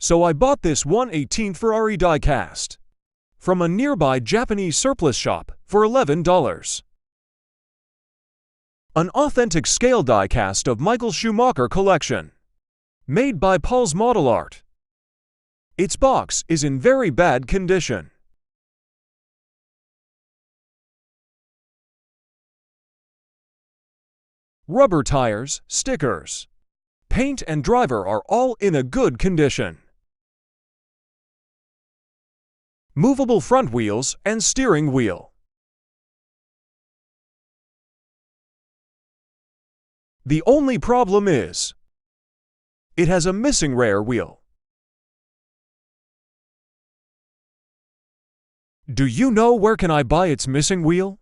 So I bought this 1/18 Ferrari diecast from a nearby Japanese surplus shop for $11. An authentic scale diecast of Michael Schumacher collection, made by Paul's Model Art. Its box is in very bad condition. Rubber tires, stickers, paint and driver are all in a good condition. Movable front wheels and steering wheel. The only problem is, it has a missing rear wheel. Do you know where can I buy its missing wheel?